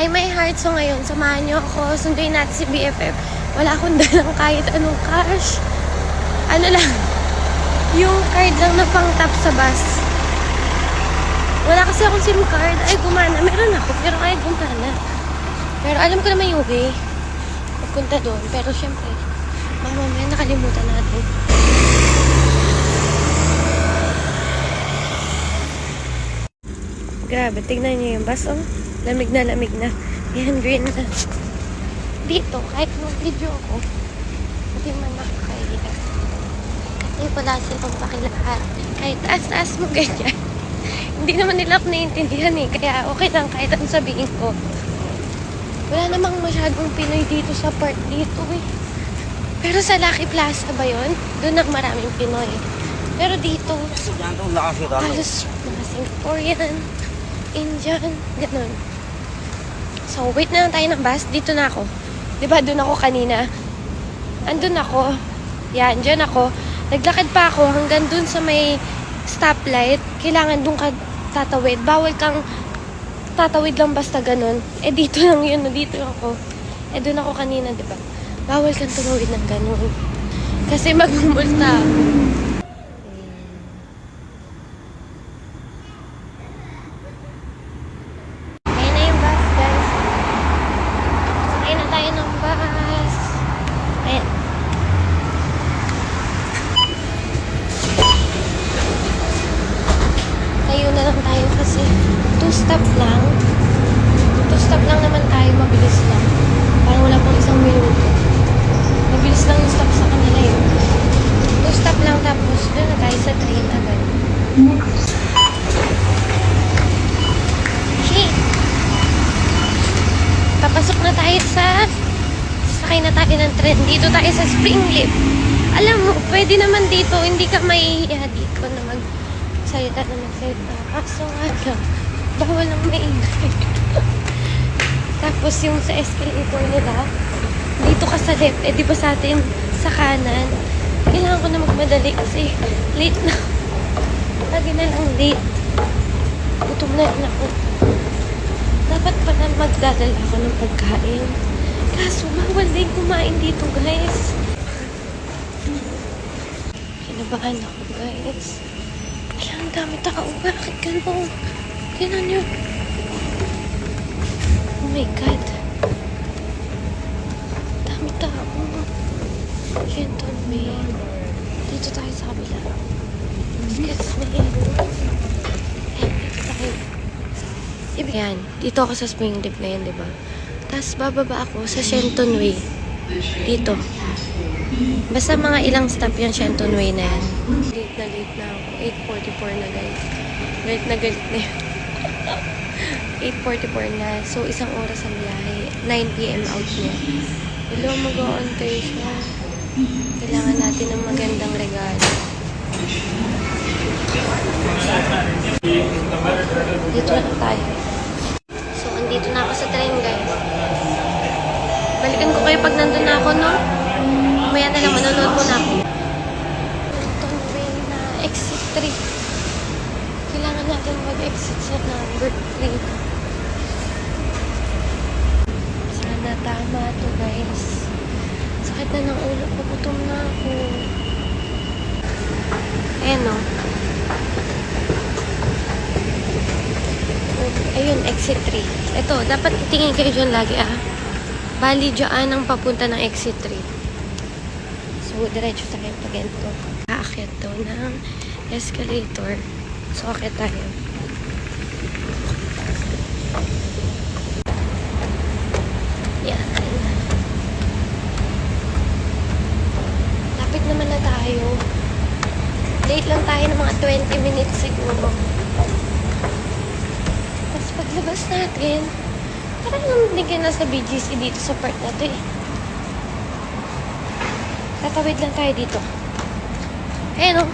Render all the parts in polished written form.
Hi my heart, so ngayon samahan niyo ako, sunduin natin si BFF. Wala akong dalang kahit anong cash. Ano lang, yung card lang na pang tap sa bus. Wala kasi akong SIM card. Ay gumana, meron ako pero ay gumana. Pero alam ko naman yung way pagpunta doon, pero syempre mamaya nakalimutan natin. Grabe, tignan niyo yung bus, oh. Lamig na, lamig na. Yan, green na. Dito, kahit mag-video ako, hindi man nakakaila. Kasi wala silang pakilahat. Kahit taas-taas mo ganyan. Hindi naman nila ako naiintindihan eh. Kaya okay lang kahit ang sabihin ko. Wala namang masyadong Pinoy dito sa part dito eh. Pero sa Lucky Plaza ba yun? Doon ang maraming Pinoy. Pero dito, halos mga Singaporean, Indian, ganun. So, wait na lang tayo ng bus. Dito na ako. Diba, doon ako kanina. Andun ako. Yan, dyan ako. Naglakad pa ako hanggang doon sa may stoplight. Kailangan doon ka tatawid. Bawal kang tatawid lang basta ganun. Eh, dito lang yun. Dito ako. Eh, doon ako kanina, diba? Bawal kang tumawid ng ganun. Kasi magmumulta ako. Stop lang. 2 stop lang naman tayo. Mabilis lang. Parang wala pang 1 minuto. Mabilis lang yung stop sa kanila yun. 2 stop lang tapos doon na tayo sa train agad. Okay. Papasok na tayo sakay na tayo ng train. Dito tayo sa Springleaf. Alam mo, pwede naman dito. Hindi ka mahihiya dito na magsalita na magsalita. Kaso nga lang. Bawal lang maingay. Tapos yung sa escalator nila, dito ka sa left, eh di ba sa atin sa kanan, kailangan ko na magmadali kasi late na. Lagi na lang late. Gutom na rin ako. Dapat pala magdadala ako ng pagkain. Kaso bawal din kumain dito, guys. Kinabahan ako, guys. Ay, ang dami tao. Bakit ganun? Tingnan nyo. Oh my God. Dami tao. Shenton Way. Dito tayo sa kabila. Excuse me. Dito tayo. Yan. Dito ako sa Springleaf na yan, diba? Tapos bababa ako sa Shenton Way. Dito. Basta mga ilang stop yan, Shenton Way na yan. Late na ako. 8:44 na, guys. Galit na yan. 8:44 na. So, 1 oras ang biyahe. 9 PM out niya. Hello, mag-o-ontay siya. Kailangan natin ng magandang regalo. Dito na tayo. So, andito na ako sa train, guys. Balikan ko kayo pag nandun na ako, no? Maya na lang, manonood mo na ako. Ito na exit 3. Kailangan natin mag-exit sa number 3. Sana tama to, guys. Sakit na ng ulo ko. Gutom na ako. Ayan, o. Ayun, exit 3. Ito, dapat itingin kayo dyan lagi, ah. Bali, dyan ang papunta ng exit 3. So, diretso tayo pag ito. Aakyat daw ng escalator. So, okay tayo. Yan. Lapit naman na tayo. Late lang tayo ng mga 20 minutes siguro. Tapos paglabas natin, parang hindi ka nasa BGC dito sa part na to eh. Tatawid lang tayo dito. Ayan o.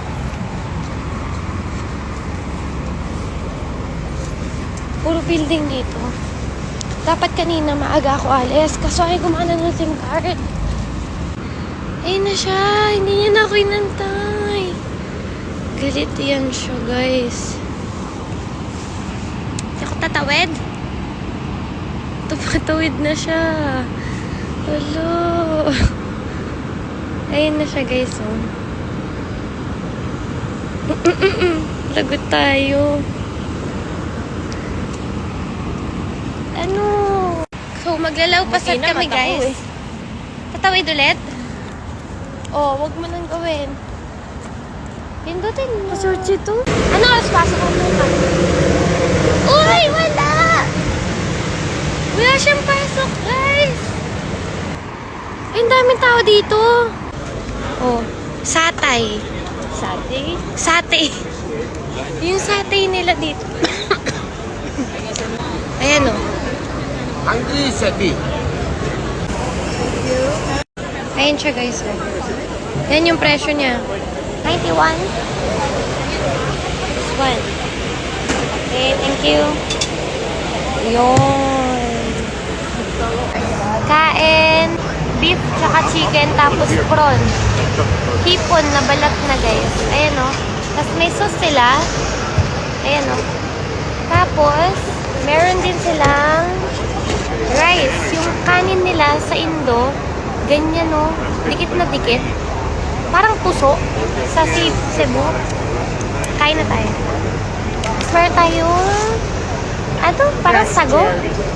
Puro building dito. Dapat kanina maaga ako alis. Kaso ay gumana ng SIM card. Ayun na siya. Hindi niya na ako inantay. Galit yan siya, guys. Hindi ako tatawid. Tumatuwid na siya. Hello. Ayun na siya, guys. Oh. Lagot tayo. Ano? So, maglalawpasan kami, guys. Tatawid ulit? Oh, wag mo nang gawin. Pindutin mo. Masurchi to. Ano oras pasok ang bukas? Uy! Wala! Wala siyang pasok, guys. Ay, ang daming tao dito. Oh, satay. Satay? Satay. Yung satay nila dito. Ayan, oh. Hungry Seppi. Ayan siya, guys. Oh. Yan yung presyo niya. 91. This one. Okay, thank you. Yun. Kain. Beef, tsaka chicken, tapos prawn. Hipon na balat na, guys. Ayan, o. Tapos may sauce sila. Ayan, o. Tapos, meron din silang rice. Yung kanin nila sa Indo, ganyan, o. Dikit na dikit. Parang puso sa Cebu. Kain na tayo. Tapos meron tayong ano? Parang sago.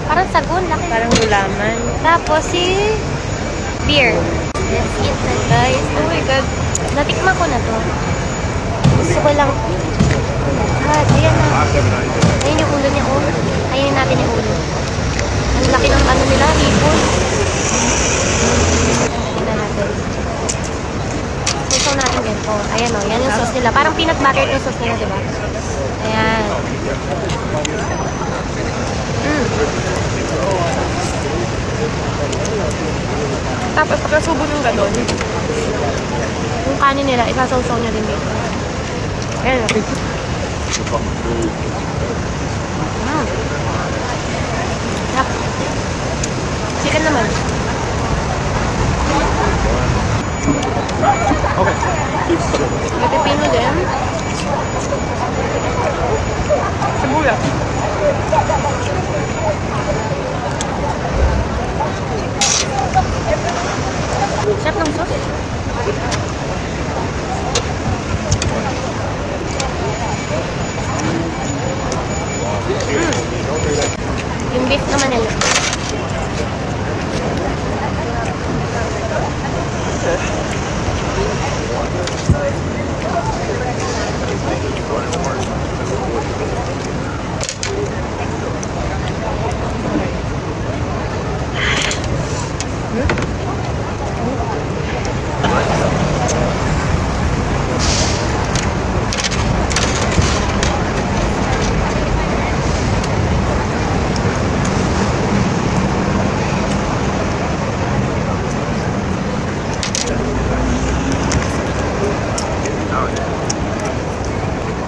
Parang sago. Laki. Parang gulaman. Tapos si beer. Let's eat na, guys. Oh my God. Natikman ko na to. Gusto ko lang. Ayan na. Ayan yung ulo niya. Oh. Ayan natin yung ulo. Ang laki ng ano nila. Hipon. Tignan natin. Susaw natin yan. Oh, ayan o. Yan yung sauce nila. Parang peanut butter yung sauce nila, diba? Ayan. Tapos pagkasubo ng ganon. Yung kanin nila, isasawsaw niya din dito. Ayan. Yap. Chicken naman. Okay. May pipino din. Sibuyas. Sarap ng sauce. Yung beef naman nila.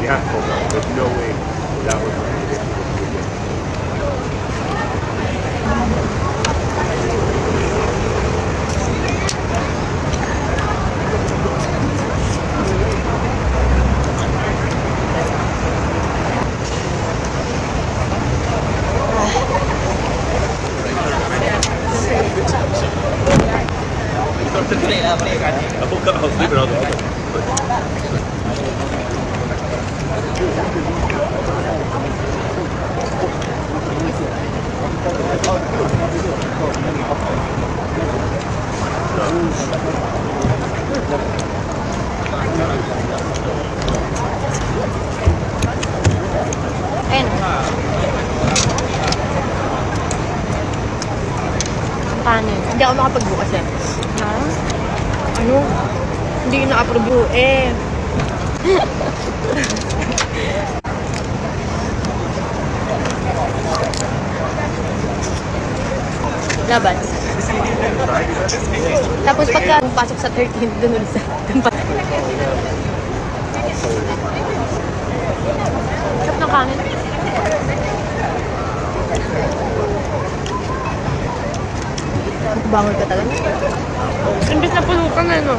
Yeah, there's no way that would. I'll leave it on the Ayan. Kanin. Hindi ako makapagbukas yan. Ha? Ano? Hindi ko na-approve eh. Laban. Tapos pagka pasok sa 13, dun ulit sa... Dun pa. Sarap ng kanin. Bangon ka talaga. Imbis na puno ka na, no?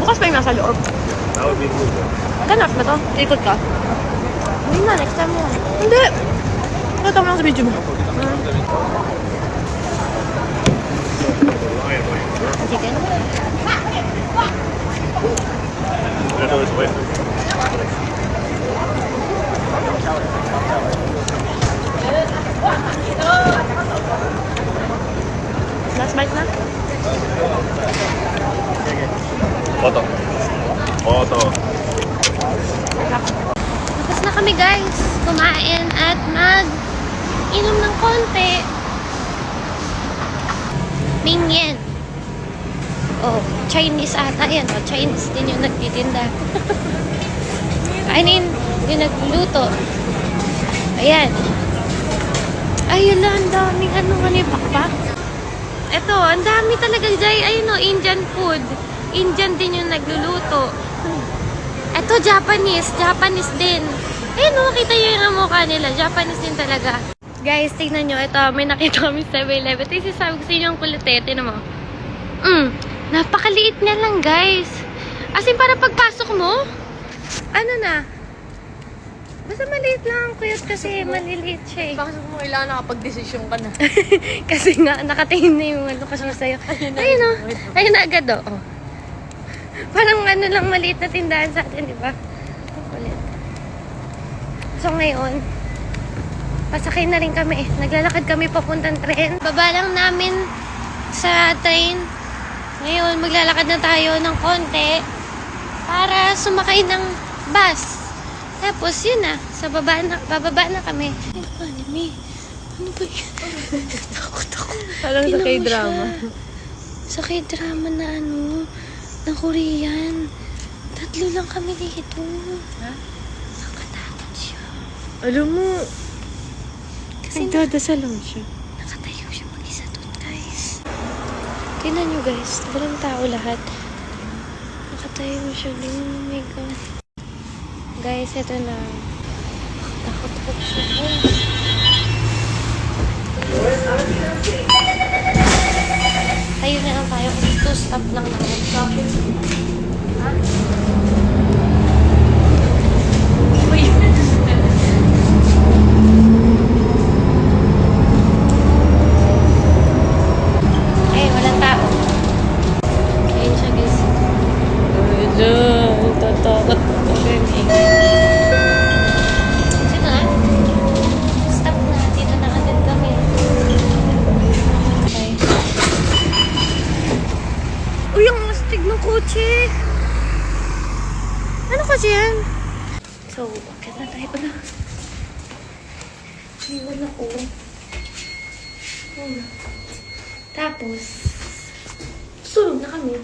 Bukas pa yung nasa loob. That would be good. Ganap ba to? Ikot ka. next time mo. Hindi. Nakita mo lang sa video mo. Chicken? That was way. Last bite na? Oto. Oto. Tapos na kami guys. Kumain at mag-inom ng konti. Mingyan. Oh, Chinese ata yan. Oh, Chinese din yung nagtitinda. I mean, yung nagluluto. Ayan. Ayun lang, ang daming pakpak. Ito, ang dami talaga dyan. Ayun o, Indian food. Indian din yung nagluluto. Ito, Japanese. Japanese din. Ayun o, kita yung mukha nila. Japanese din talaga. Guys, tignan nyo. Ito, may nakita kami sa 7-Eleven. Ito yung sasabi ko sa inyo ang kulite. Tignan mo. Napakaliit niya lang, guys. As in, para pagpasok mo, ano na? Basta maliit lang ang kuyot kasi maliliit siya eh. Bakit mo kailangan nakapag-desisyon ka na? Kasi nga, nakatingin na yung ano kasi sa'yo. Ayun o. Ayun na agad o. Oh. Parang ano lang maliit na tindahan sa atin, di ba? Ulit. So ngayon, pasakay na rin kami. Naglalakad kami papuntang tren. Baba lang namin sa train. Ngayon, maglalakad na tayo ng konti para sumakay ng bus. Tapos, yun na. Bababa na kami. Anime. Ano ba yun? Takot ako. Parang sa K-drama. Sa K-drama na na Korean. 3 lang kami dito. Ha? Nakatakot siya. Alam mo, Kasi nagdadasal lang siya. nakatayo siya mag-isa doon, guys. Tingnan nyo, guys. Walang tao lahat. Nakatayo siya din. Oh my God. Guys, ito na. Takot siya, guys. Tayo na lang tayo kasi 2 stop lang naman. Ha? Uy. Ay, walang tao. Ayun siya, guys. Ayun, tatakot ko siya. Sino na? Stop na. Dito na agad kami. Okay. Uy, ang astig ng kotse. Ano kasi yan? So, bakit na tayo na? Iwan ako. Tapos, tulog na kami.